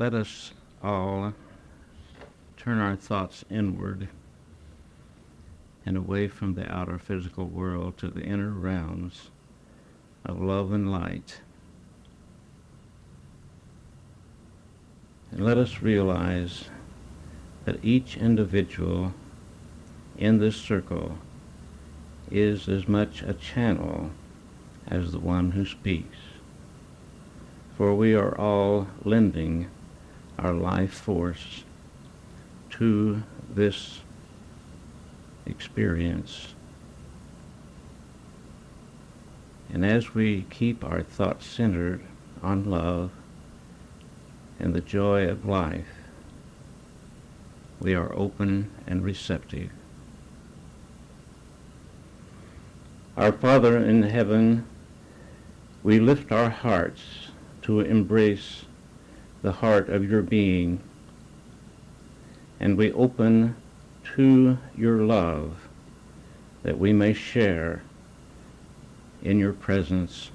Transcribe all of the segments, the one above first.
let us all turn our thoughts inward and away from the outer physical world to the inner realms of love and light. And let us realize that each individual in this circle is as much a channel as the one who speaks. For we are all lending our life force to this experience. And as we keep our thoughts centered on love and the joy of life, we are open and receptive. Our Father in heaven, we lift our hearts to embrace the heart of your being, and we open to your love that we may share in your presence.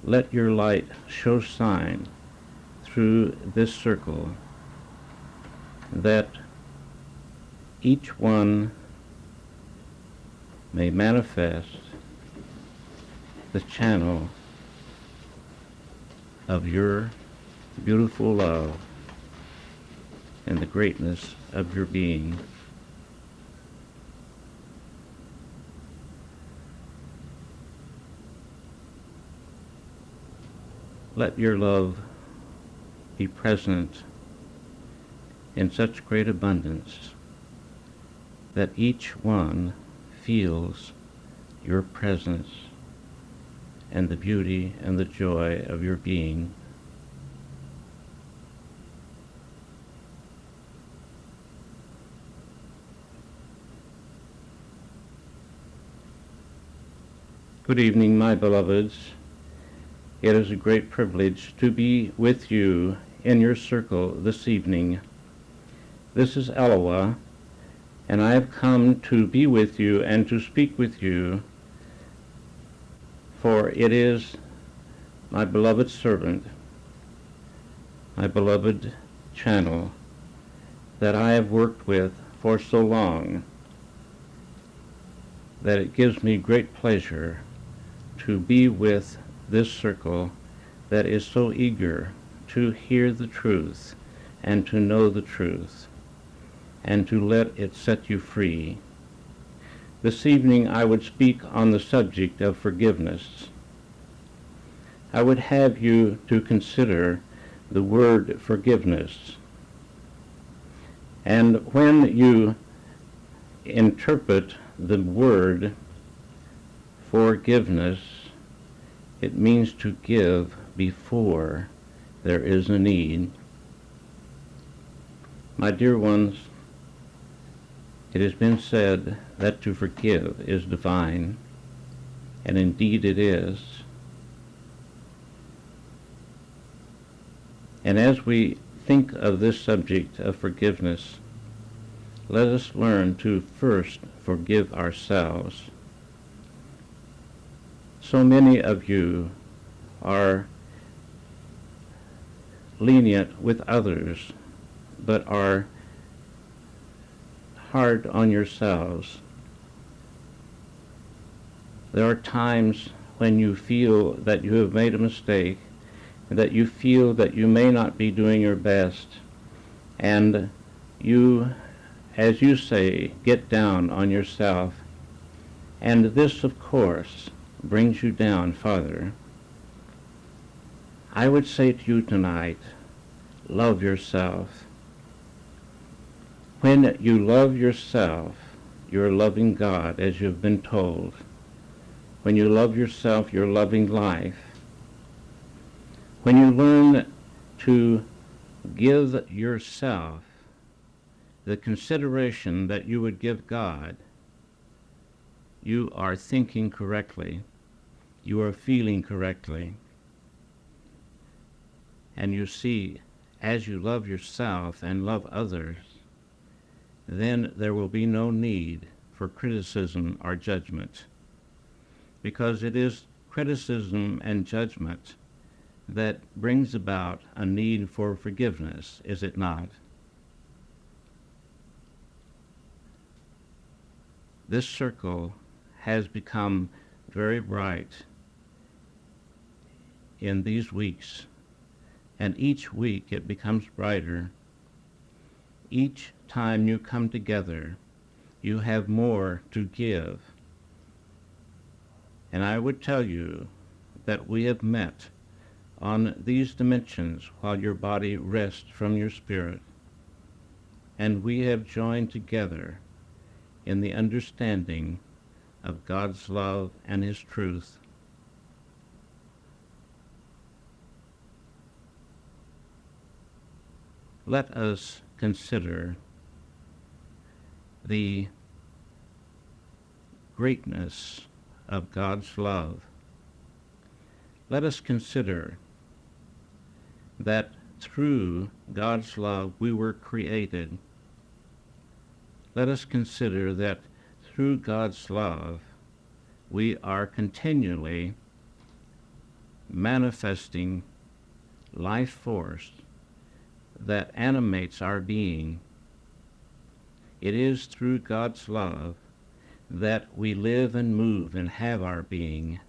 Let your light show sign through this circle that each one may manifest the channel of your beautiful love and the greatness of your being. Let your love be present in such great abundance that each one feels your presence and the beauty and the joy of your being. Good evening, my beloveds. It is a great privilege to be with you in your circle this evening. This is Eloah, and I have come to be with you and to speak with you, for it is my beloved servant, my beloved channel, that I have worked with for so long that it gives me great pleasure to be with this circle that is so eager to hear the truth and to know the truth and to let it set you free. This evening I would speak on the subject of forgiveness. I would have you to consider the word forgiveness. And when you interpret the word forgiveness, it means to give before there is a need. My dear ones, it has been said that to forgive is divine, and indeed it is. And as we think of this subject of forgiveness, let us learn to first forgive ourselves. So many of you are lenient with others, but are hard on yourselves. There are times when you feel that you have made a mistake, and that you feel that you may not be doing your best, and you, as you say, get down on yourself, and this, of course, brings you down farther. I would say to you tonight, love yourself. When you love yourself, you're loving God, as you've been told. When you love yourself, you're loving life. When you learn to give yourself the consideration that you would give God, you are thinking correctly, you are feeling correctly, and you see, as you love yourself and love others, then there will be no need for criticism or judgment, because it is criticism and judgment that brings about a need for forgiveness, is it not? This circle has become very bright in these weeks, and each week it becomes brighter. Each time you come together, you have more to give. And I would tell you that we have met on these dimensions while your body rests from your spirit, and we have joined together in the understanding of God's love and His truth. Let us consider the greatness of God's love. Let us consider that through God's love we were created. Let us consider that through God's love we are continually manifesting life force that animates our being. It is through God's love that we live and move and have our being.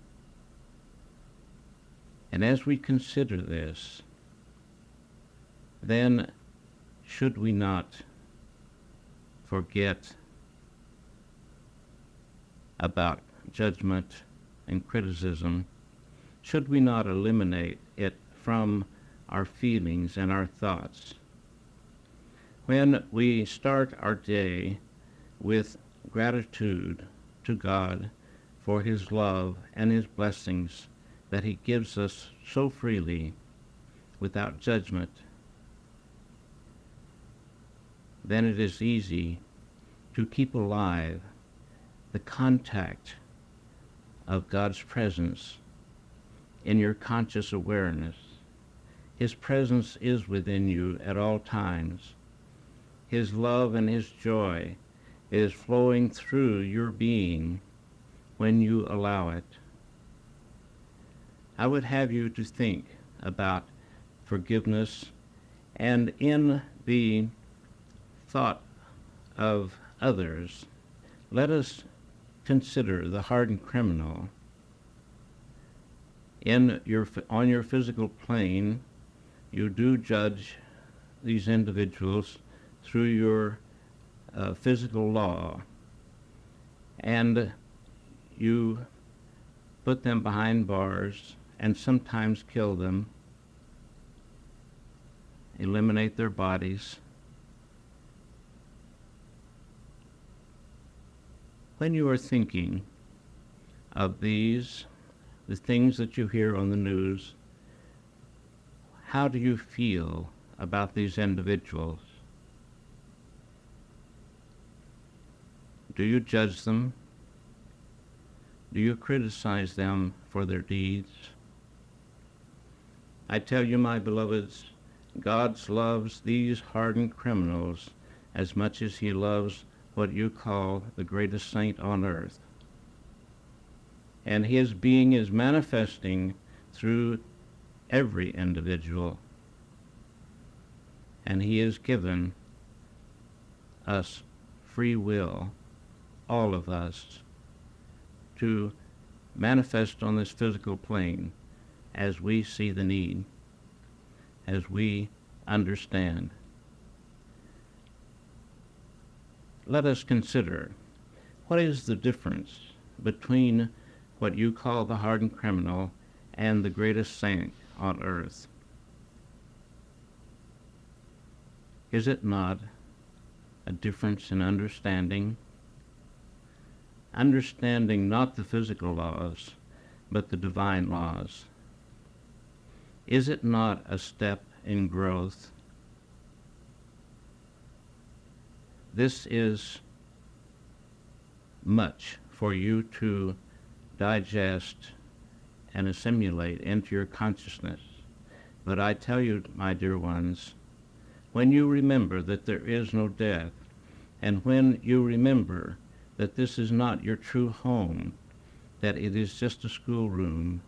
And as we consider this, then should we not forget about judgment and criticism? Should we not eliminate it from our feelings and our thoughts? When we start our day with gratitude to God for His love and His blessings that He gives us so freely without judgment, then it is easy to keep alive the contact of God's presence in your conscious awareness. His presence is within you at all times. His love and His joy is flowing through your being when you allow it. I would have you to think about forgiveness, and in the thought of others, let us consider the hardened criminal. On your physical plane, you do judge these individuals through your physical law, and you put them behind bars and sometimes kill them, eliminate their bodies. When you are thinking of the things that you hear on the news, how do you feel about these individuals? Do you judge them? Do you criticize them for their deeds? I tell you, my beloveds, God loves these hardened criminals as much as He loves what you call the greatest saint on earth. And His being is manifesting through every individual. And He has given us free will, all of us, to manifest on this physical plane as we see the need, as we understand. Let us consider, what is the difference between what you call the hardened criminal and the greatest saint on earth? Is it not a difference in understanding? Understanding not the physical laws, but the divine laws. Is it not a step in growth? This is much for you to digest and assimilate into your consciousness. But I tell you, my dear ones, when you remember that there is no death, and when you remember that this is not your true home, that it is just a schoolroom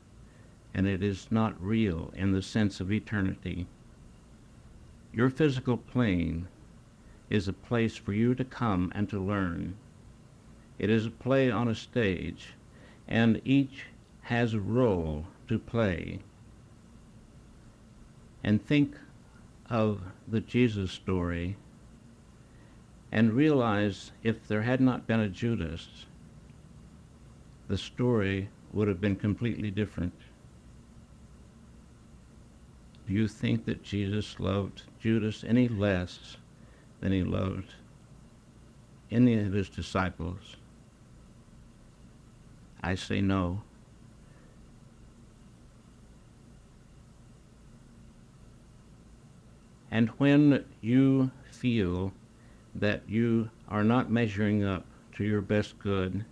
and it is not real in the sense of eternity. Your physical plane is a place for you to come and to learn. It is a play on a stage, and each has a role to play. And think of the Jesus story and realize if there had not been a Judas, the story would have been completely different. Do you think that Jesus loved Judas any less than he loved any of his disciples? I say no. And when you feel that you are not measuring up to your best good,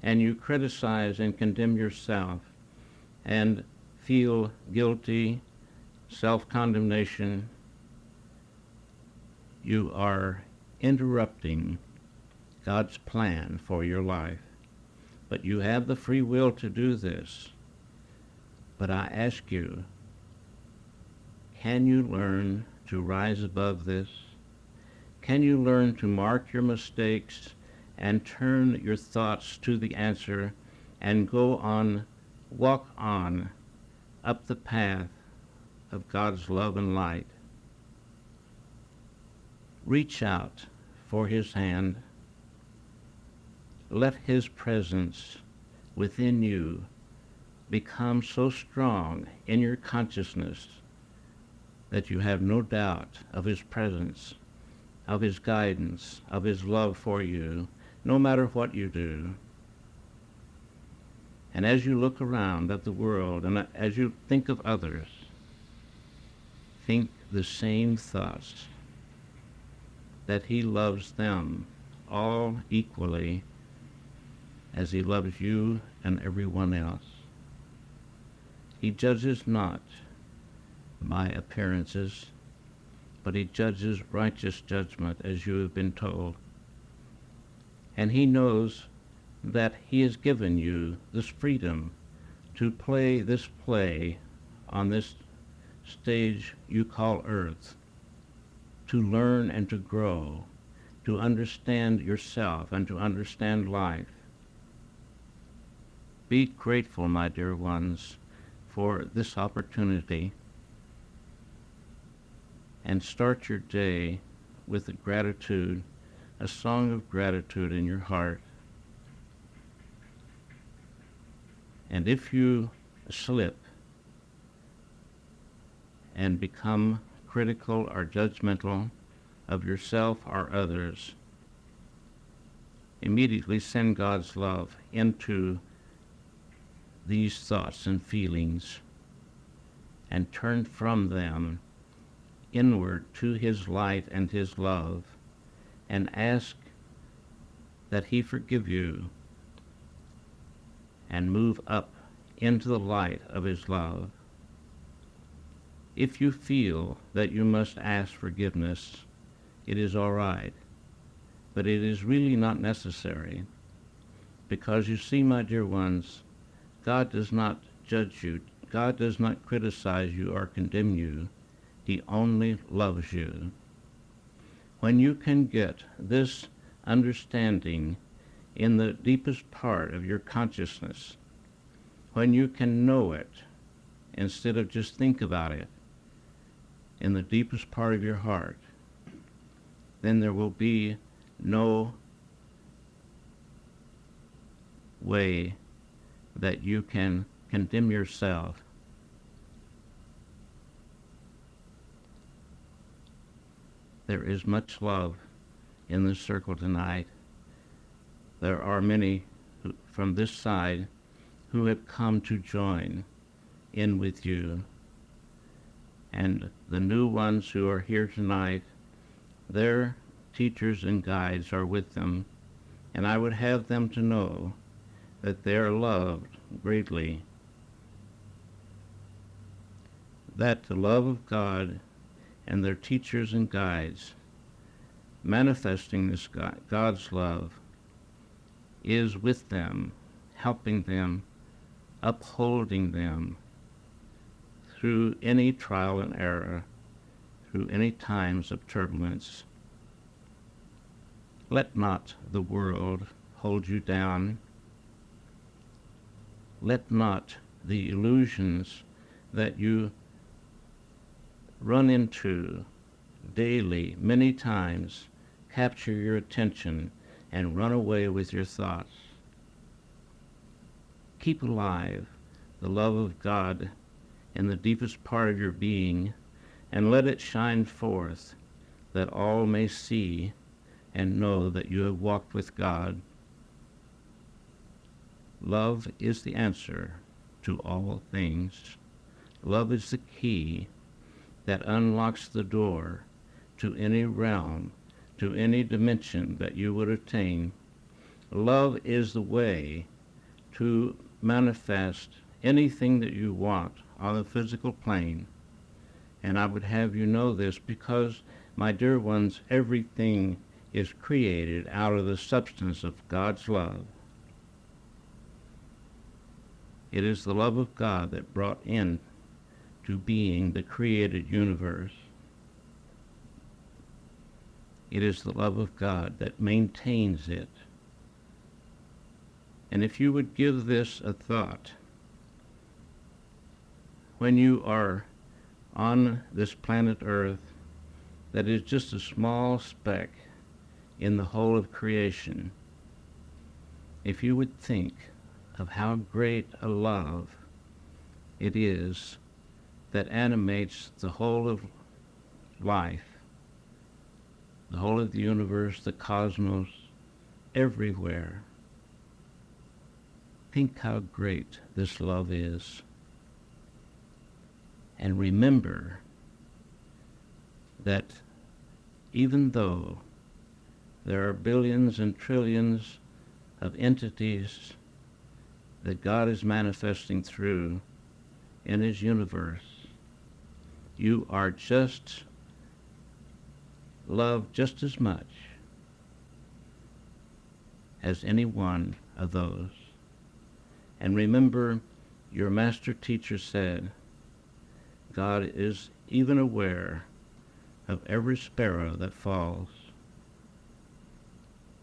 and you criticize and condemn yourself, and feel guilty, self-condemnation, you are interrupting God's plan for your life. But you have the free will to do this. But I ask you, can you learn to rise above this? Can you learn to mark your mistakes and turn your thoughts to the answer and go on, walk on up the path of God's love and light? Reach out for his hand. Let his presence within you become so strong in your consciousness that you have no doubt of his presence, of his guidance, of his love for you, no matter what you do. And as you look around at the world and as you think of others, think the same thoughts, that he loves them all equally as he loves you and everyone else. He judges not by appearances, but he judges righteous judgment, as you have been told. And he knows that he has given you this freedom to play this play on this stage you call earth, to learn and to grow, to understand yourself and to understand life. Be grateful, my dear ones, for this opportunity, and start your day with a gratitude, a song of gratitude in your heart. And if you slip and become critical or judgmental of yourself or others, immediately send God's love into these thoughts and feelings and turn from them inward to his light and his love, and ask that he forgive you and move up into the light of his love. If you feel that you must ask forgiveness, it is all right, but it is really not necessary, because you see, my dear ones, God does not judge you. God does not criticize you or condemn you. He only loves you. When you can get this understanding in the deepest part of your consciousness, when you can know it instead of just think about it in the deepest part of your heart, then there will be no way that you can condemn yourself. There is much love in this circle tonight. There are many from this side who have come to join in with you. And the new ones who are here tonight, their teachers and guides are with them, and I would have them to know that they are loved greatly, that the love of God and their teachers and guides manifesting this God's love is with them, helping them, upholding them through any trial and error, through any times of turbulence. Let not the world hold you down. Let not the illusions that you run into daily, many times, capture your attention and run away with your thoughts. Keep alive the love of God in the deepest part of your being, and let it shine forth, that all may see and know that you have walked with God. Love is the answer to all things. Love is the key that unlocks the door to any realm, to any dimension that you would attain. Love is the way to manifest anything that you want on the physical plane. And I would have you know this because, my dear ones, everything is created out of the substance of God's love. It is the love of God that brought in to being the created universe. It is the love of God that maintains it. And if you would give this a thought, when you are on this planet Earth, that is just a small speck in the whole of creation, if you would think of how great a love it is that animates the whole of life, the whole of the universe, the cosmos, everywhere. Think how great this love is. And remember that even though there are billions and trillions of entities that God is manifesting through in His universe, you are just loved just as much as any one of those. And remember, your master teacher said, God is even aware of every sparrow that falls,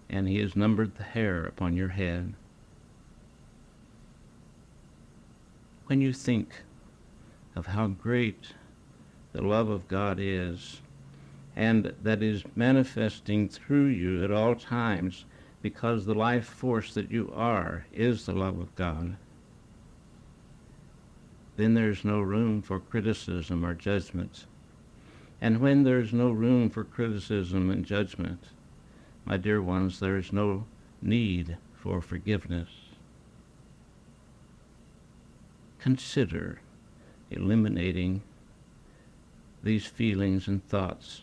and He has numbered the hair upon your head. When you think of how great the love of God is, and that is manifesting through you at all times, because the life force that you are is the love of God, then there's no room for criticism or judgment. And when there's no room for criticism and judgment, my dear ones, there is no need for forgiveness. Consider eliminating these feelings and thoughts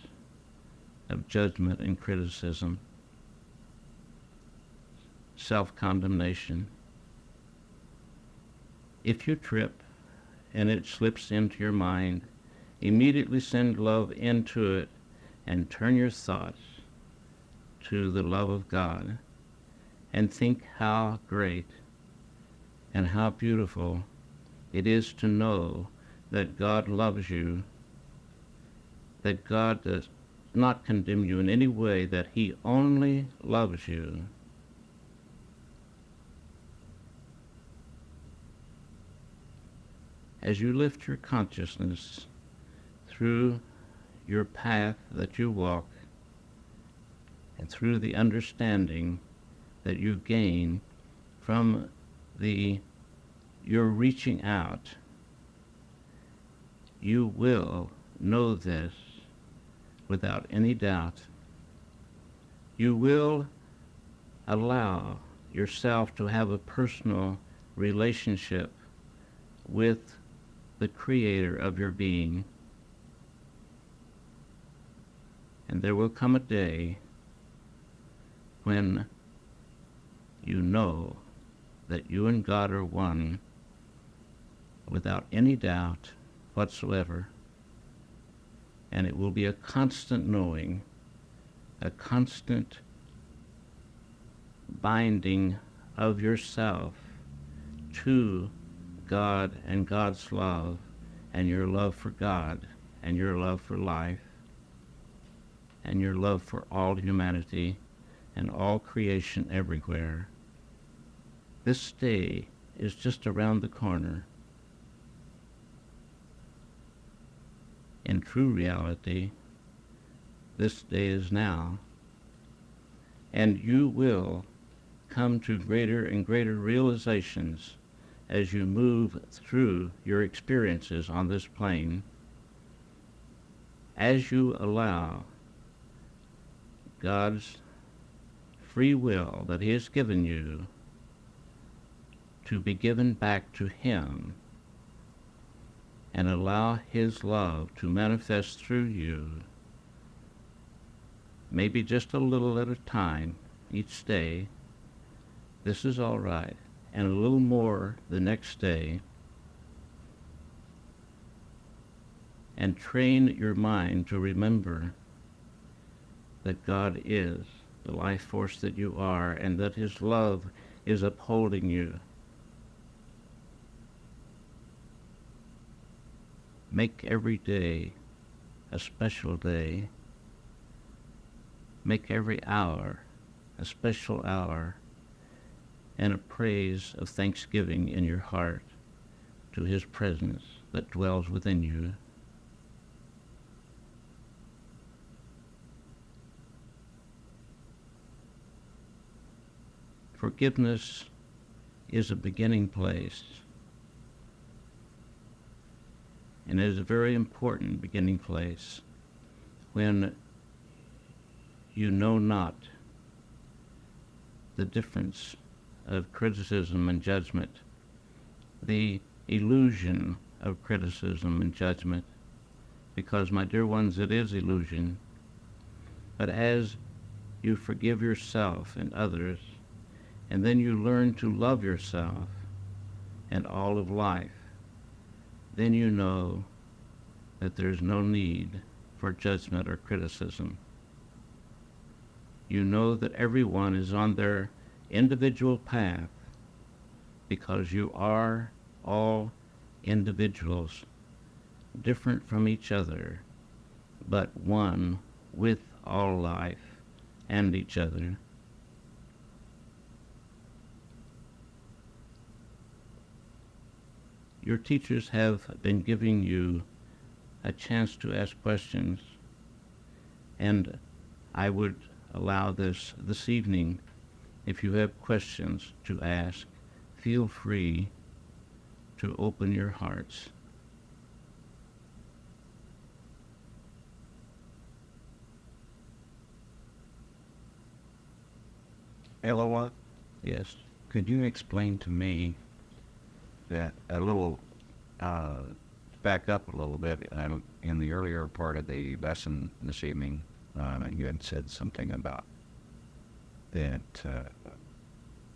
of judgment and criticism, self-condemnation. If you trip and it slips into your mind, immediately send love into it and turn your thoughts to the love of God, and think how great and how beautiful it is to know that God loves you, that God does not condemn you in any way, that He only loves you. As you lift your consciousness through your path that you walk, and through the understanding that you gain from your reaching out, you will know this without any doubt. You will allow yourself to have a personal relationship with the Creator of your being. And there will come a day when you know that you and God are one without any doubt whatsoever. And it will be a constant knowing, a constant binding of yourself to God and God's love, and your love for God, and your love for life, and your love for all humanity and all creation everywhere. This day is just around the corner. In true reality, this day is now, and you will come to greater and greater realizations as you move through your experiences on this plane, as you allow God's free will that He has given you to be given back to Him, and allow His love to manifest through you, maybe just a little at a time each day. This is all right, and a little more the next day, and train your mind to remember that God is the life force that you are, and that His love is upholding you. Make every day a special day. Make every hour a special hour, and a praise of thanksgiving in your heart to His presence that dwells within you. Forgiveness is a beginning place, and it is a very important beginning place when you know not the difference of criticism and judgment, the illusion of criticism and judgment, because, my dear ones, it is illusion. But as you forgive yourself and others, and then you learn to love yourself and all of life, then you know that there's no need for judgment or criticism. You know that everyone is on their individual path, because you are all individuals, different from each other, but one with all life and each other. Your teachers have been giving you a chance to ask questions, and I would allow this evening. If you have questions to ask, feel free to open your hearts. Eloa, Yes. could you explain to me that a little, back up a little bit, in the earlier part of the lesson this evening, you had said something about that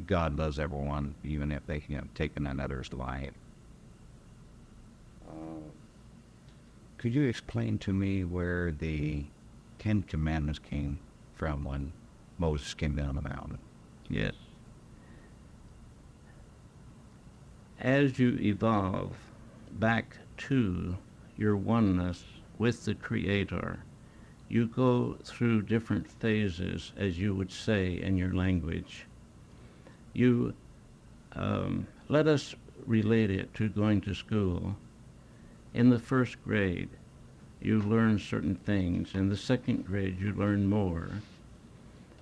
God loves everyone, even if they have taken another's life. Could you explain to me where the Ten Commandments came from when Moses came down the mountain? Yes. As you evolve back to your oneness with the Creator, you go through different phases, as you would say in your language. You, let us relate it to going to school. In the first grade, you learn certain things. In the second grade, you learn more.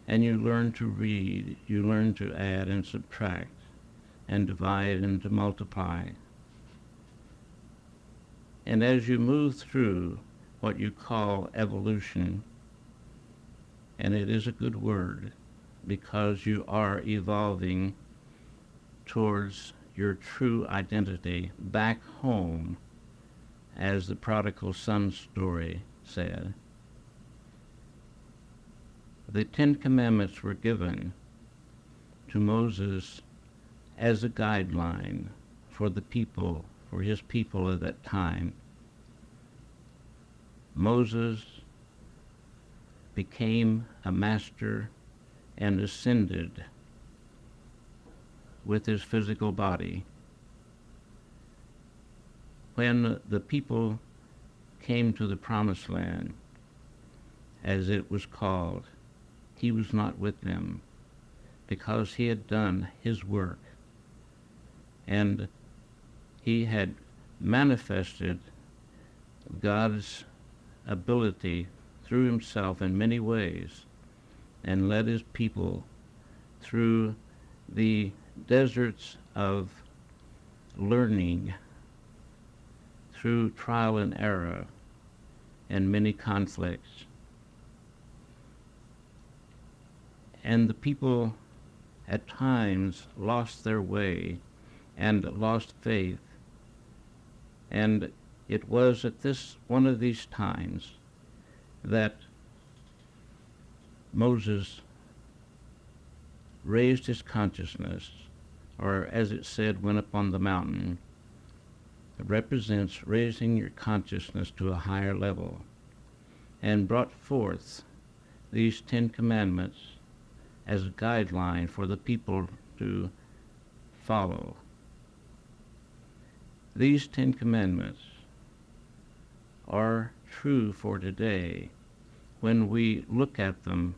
And you learn to read, you learn to add and subtract, and divide and to multiply. And as you move through what you call evolution, and it is a good word, because you are evolving towards your true identity back home, as the prodigal son story said. The Ten Commandments were given to Moses as a guideline for the people, for his people at that time. Moses became a master and ascended with his physical body when the people came to the promised land, as it was called, he was not with them because he had done his work and he had manifested God's ability through himself in many ways and led his people through the deserts of learning, through trial and error and many conflicts. And the people at times lost their way and lost faith. And it was at one of these times that Moses raised his consciousness, or as it said, went up on the mountain. It represents raising your consciousness to a higher level, and brought forth these 10 commandments as a guideline for the people to follow. These 10 commandments are true for today when we look at them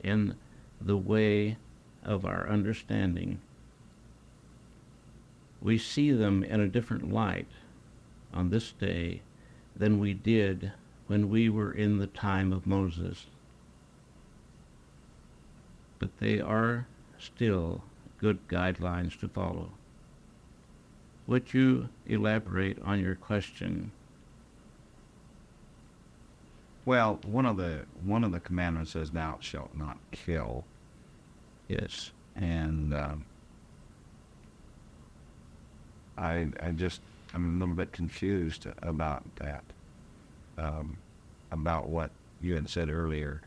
in the way of our understanding. We see them in a different light on this day than we did when we were in the time of Moses. But they are still good guidelines to follow. Would you elaborate on your question? Well, one of the commandments says, "Thou shalt not kill." Yes. And I'm a little bit confused about that, about what you had said earlier.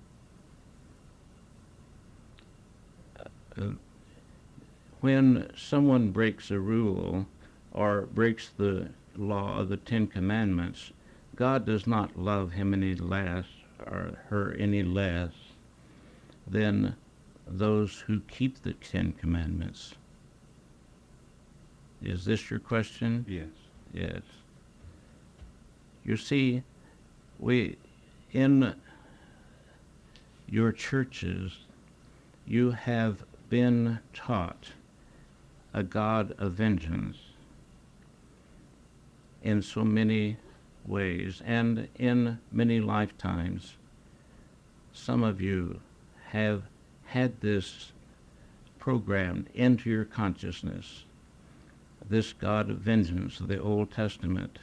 When someone breaks a rule or breaks the law of the 10 Commandments, God does not love him any less or her any less than those who keep the 10 Commandments. Is this your question? Yes. Yes. You see, in your churches, you have been taught a God of vengeance in so many ways and in many lifetimes. Some of you have had this programmed into your consciousness, this God of vengeance of the Old Testament.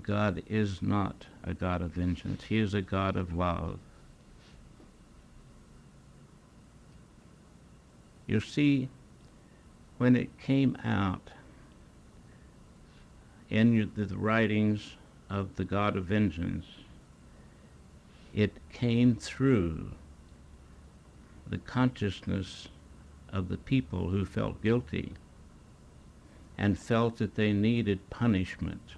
God is not a God of vengeance. He is a God of love. You see, when it came out in the writings of the God of vengeance, it came through the consciousness of the people who felt guilty and felt that they needed punishment.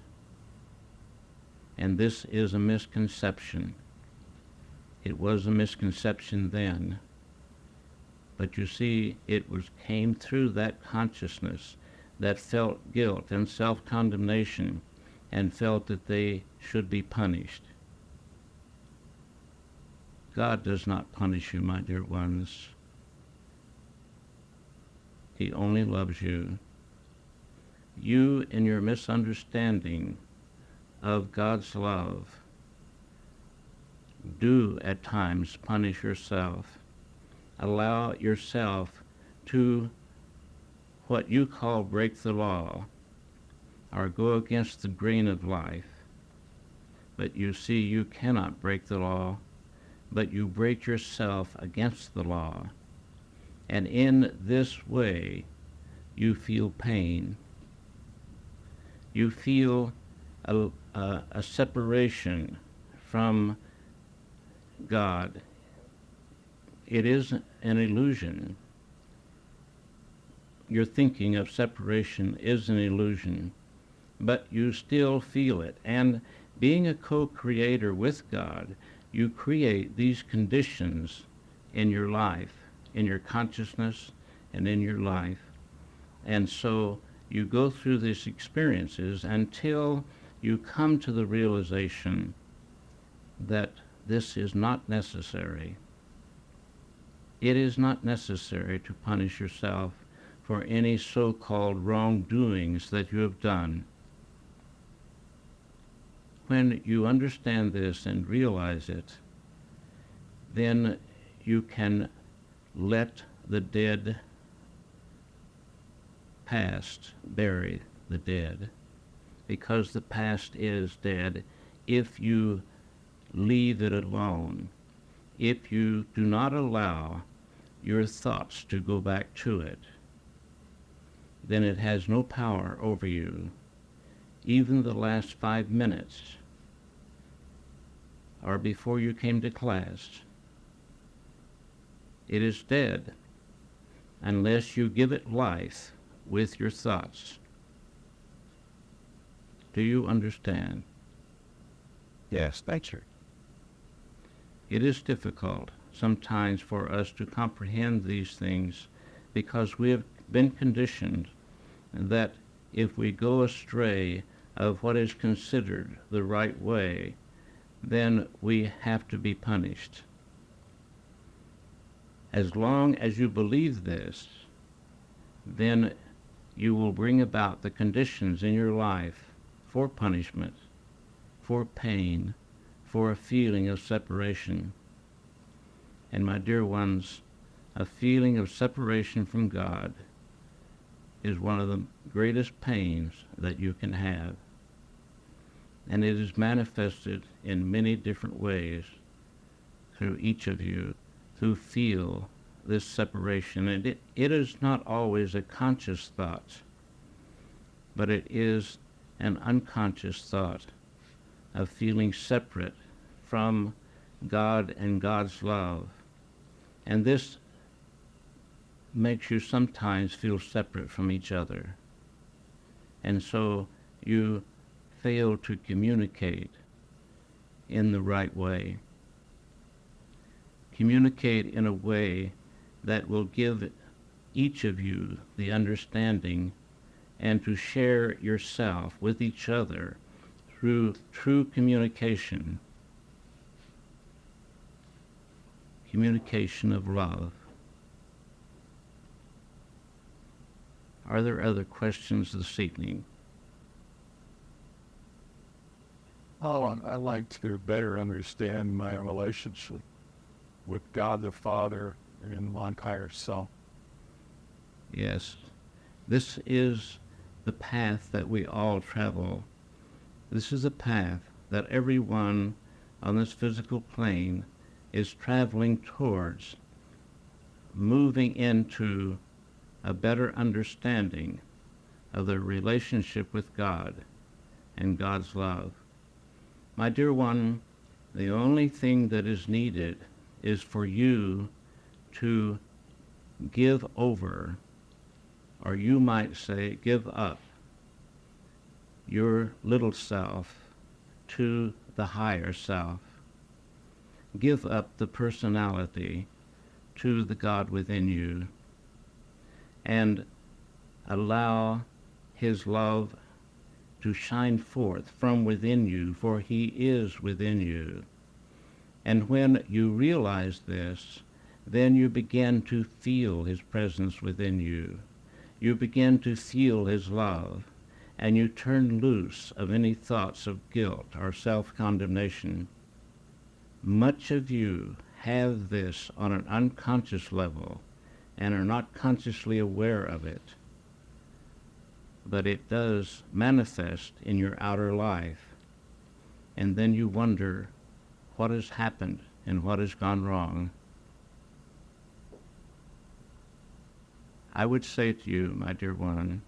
And this is a misconception. It was a misconception then. But you see, it came through that consciousness that felt guilt and self-condemnation and felt that they should be punished. God does not punish you, my dear ones. He only loves you. You, in your misunderstanding of God's love, do at times punish yourself. Allow yourself to what you call break the law or go against the grain of life. But you see, you cannot break the law, but you break yourself against the law. And in this way, you feel pain. You feel a separation from God. It is an illusion. Your thinking of separation is an illusion, but you still feel it. And being a co-creator with God, you create these conditions in your life, in your consciousness, and in your life. And so you go through these experiences until you come to the realization that this is not necessary. It is not necessary to punish yourself for any so-called wrongdoings that you have done. When you understand this and realize it, then you can let the dead past bury the dead, because the past is dead if you leave it alone, if you do not allow your thoughts to go back to it. Then it has no power over you. Even the last 5 minutes, or before you came to class, it is dead unless you give it life with your thoughts. Do you understand? Yes, thanks, sir. It is difficult sometimes for us to comprehend these things because we have been conditioned that if we go astray of what is considered the right way, then we have to be punished. As long as you believe this, then you will bring about the conditions in your life for punishment, for pain, for a feeling of separation. And my dear ones, a feeling of separation from God is one of the greatest pains that you can have. And it is manifested in many different ways through each of you who feel this separation. And it is not always a conscious thought, but it is an unconscious thought of feeling separate from God and God's love. And this makes you sometimes feel separate from each other. And so you fail to communicate in the right way. Communicate in a way that will give each of you the understanding and to share yourself with each other through true communication, communication of love. Are there other questions this evening? Oh, I'd like to better understand my relationship with God the Father and my higher self. Yes, this is the path that we all travel. This is a path that everyone on this physical plane is traveling towards, moving into a better understanding of their relationship with God and God's love. My dear one, the only thing that is needed is for you to give over, or you might say give up, your little self to the higher self. Give up the personality to the God within you and allow His love to shine forth from within you, for He is within you. And when you realize this, then you begin to feel His presence within you. You begin to feel His love, and you turn loose of any thoughts of guilt or self-condemnation. Much of you have this on an unconscious level and are not consciously aware of it, but it does manifest in your outer life. And then you wonder what has happened and what has gone wrong. I would say to you, my dear one,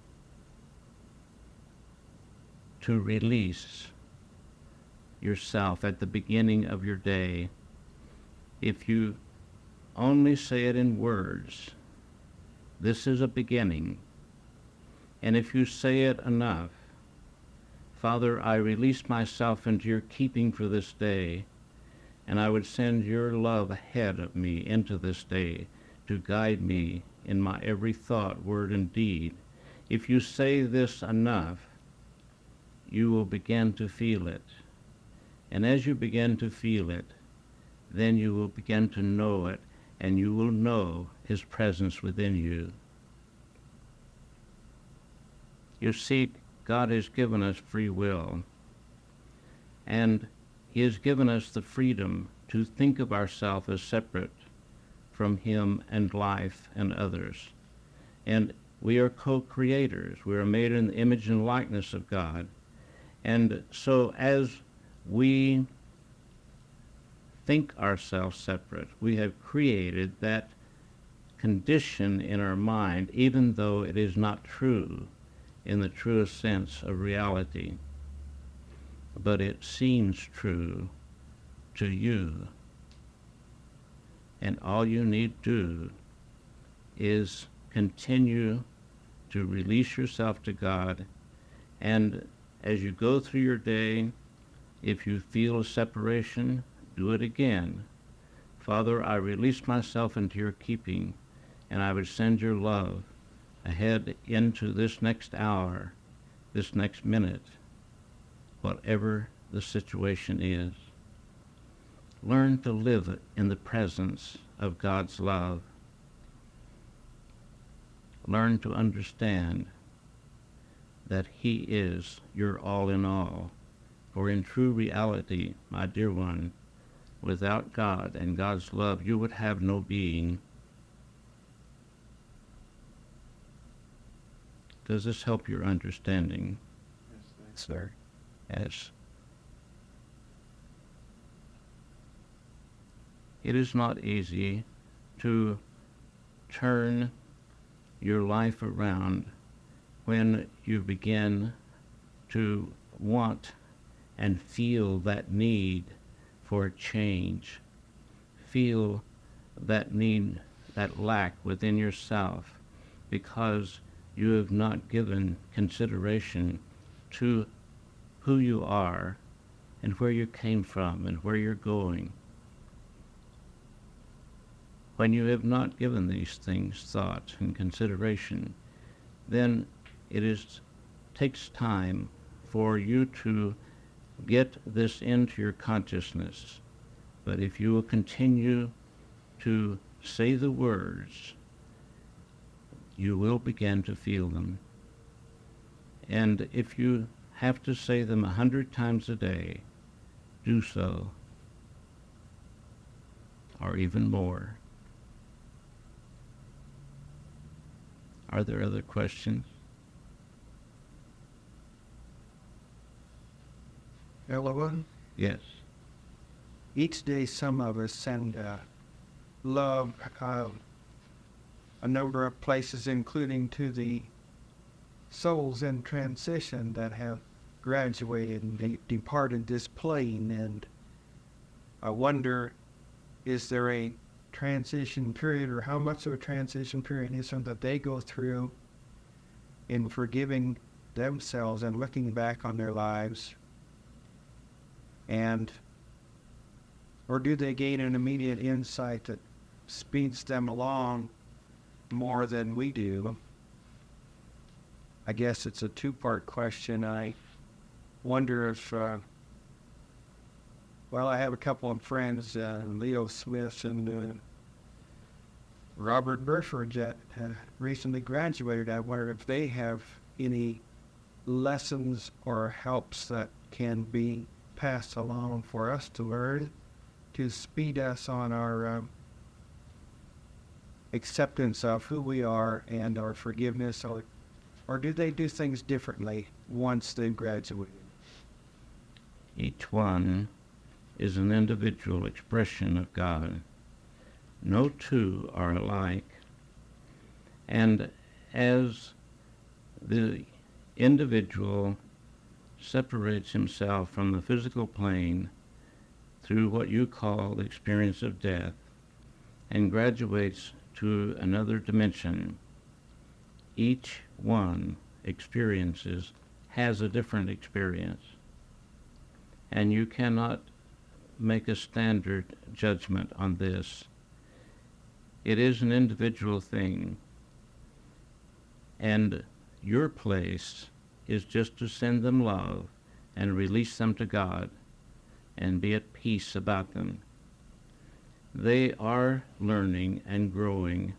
to release yourself at the beginning of your day. If you only say it in words, this is a beginning. And if you say it enough, Father, I release myself into your keeping for this day, and I would send your love ahead of me into this day to guide me in my every thought, word, and deed. If you say this enough, you will begin to feel it. And as you begin to feel it, then you will begin to know it, and you will know his presence within you. You see, God has given us free will, and he has given us the freedom to think of ourselves as separate from him and life and others. And we are co-creators. We are made in the image and likeness of God. And so as we think ourselves separate, we have created that condition in our mind, even though it is not true in the truest sense of reality. But it seems true to you. And all you need do is continue to release yourself to God. And as you go through your day, if you feel a separation, do it again. Father, I release myself into your keeping, and I would send your love ahead into this next hour, this next minute, whatever the situation is. Learn to live in the presence of God's love. Learn to understand that he is your all in all. For in true reality, my dear one, without God and God's love, you would have no being. Does this help your understanding? Yes, sir. Yes. It is not easy to turn your life around when you begin to want and feel that need for a change, feel that need, that lack within yourself, because you have not given consideration to who you are and where you came from and where you're going. When you have not given these things thought and consideration, then it takes time for you to get this into your consciousness. But if you will continue to say the words, you will begin to feel them. And if you have to say them 100 times a day, do so, or even more. Are there other questions? Elohim, Yes. each day some of us send love a number of places, including to the souls in transition that have graduated and departed this plane. And I wonder, is there a transition period, or how much of a transition period is there that they go through in forgiving themselves and looking back on their lives? And or do they gain an immediate insight that speeds them along more than we do? I guess it's a two-part question. I wonder if, I have a couple of friends, Leo Smith and Robert Burford, that recently graduated. I wonder if they have any lessons or helps that can be passed along for us to learn to speed us on our acceptance of who we are and our forgiveness, or do they do things differently once they've graduated? Each one is an individual expression of God. No two are alike. And as the individual separates himself from the physical plane through what you call the experience of death and graduates to another dimension, each one has a different experience. And you cannot make a standard judgment on this. It is an individual thing. And Your place is just to send them love and release them to God and be at peace about them. They are learning and growing,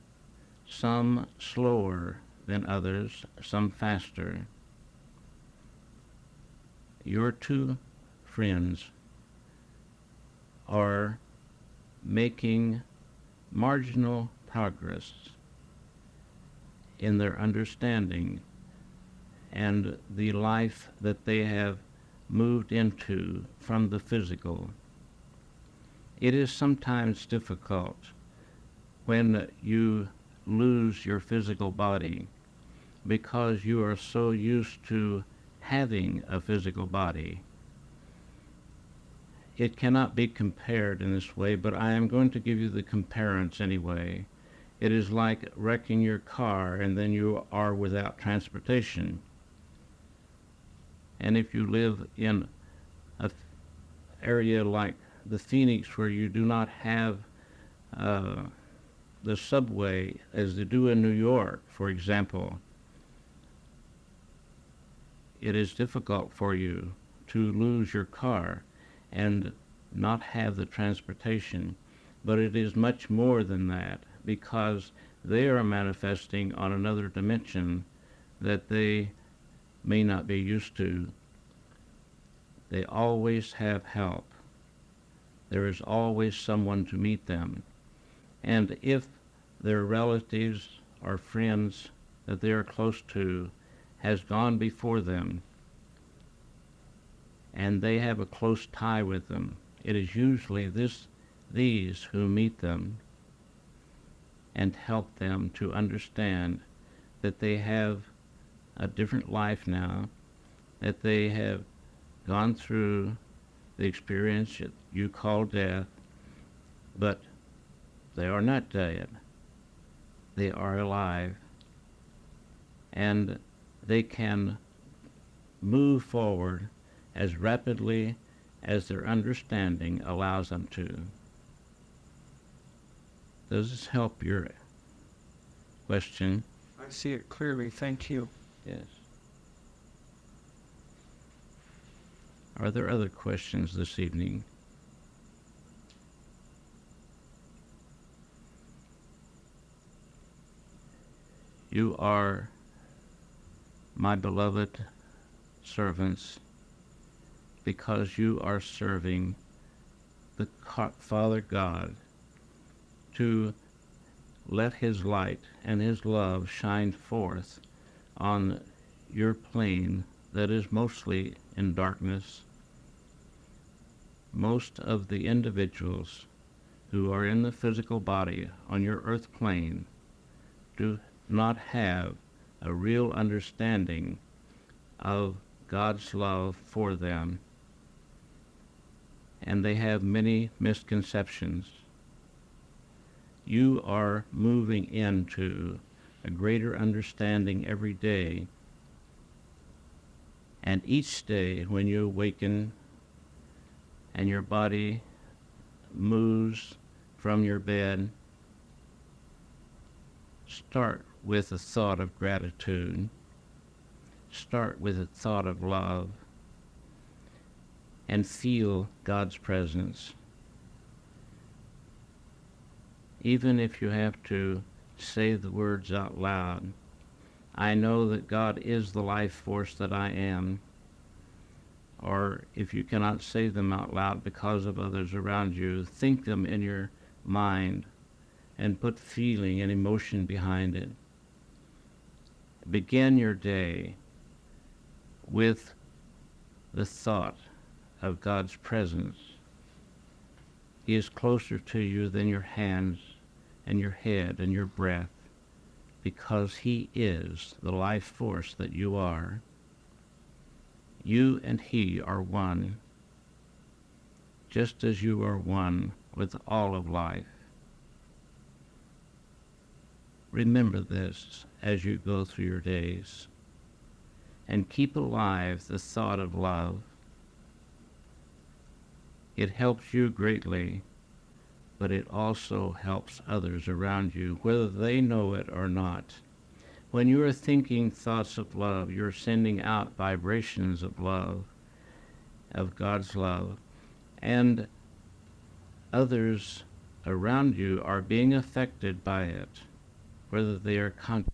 some slower than others, some faster. Your two friends are making marginal progress in their understanding and the life that they have moved into from the physical. It is sometimes difficult when you lose your physical body because you are so used to having a physical body. It cannot be compared in this way, but I am going to give you the comparison anyway. It is like wrecking your car and then you are without transportation. And if you live in an area like the Phoenix where you do not have the subway as they do in New York, for example, it is difficult for you to lose your car and not have the transportation. But it is much more than that, because they are manifesting on another dimension that they may not be used to. They always have help. There is always someone to meet them. And if their relatives or friends that they are close to has gone before them and they have a close tie with them, it is usually these who meet them and help them to understand that they have a different life now, that they have gone through the experience that you call death, but they are not dead. They are alive, and they can move forward as rapidly as their understanding allows them to. Does this help your question? I see it clearly. Thank you. Yes. Are there other questions this evening? You are my beloved servants because you are serving the Father God to let His light and His love shine forth on your plane that is mostly in darkness. Most of the individuals who are in the physical body on your earth plane do not have a real understanding of God's love for them, and they have many misconceptions. You are moving into a greater understanding every day, and each day when you awaken and your body moves from your bed, start with a thought of gratitude. Start with a thought of love and feel God's presence. Even if you have to say the words out loud, I know that God is the life force that I am. Or if you cannot say them out loud because of others around you, think them in your mind and put feeling and emotion behind it. Begin your day with the thought of God's presence. He is closer to you than your hands and your head and your breath, because He is the life force that you are. You and He are one, just as you are one with all of life. Remember this as you go through your days, and keep alive the thought of love. It helps you greatly, but it also helps others around you, whether they know it or not. When you are thinking thoughts of love, you're sending out vibrations of love, of God's love, and others around you are being affected by it, whether they are conscious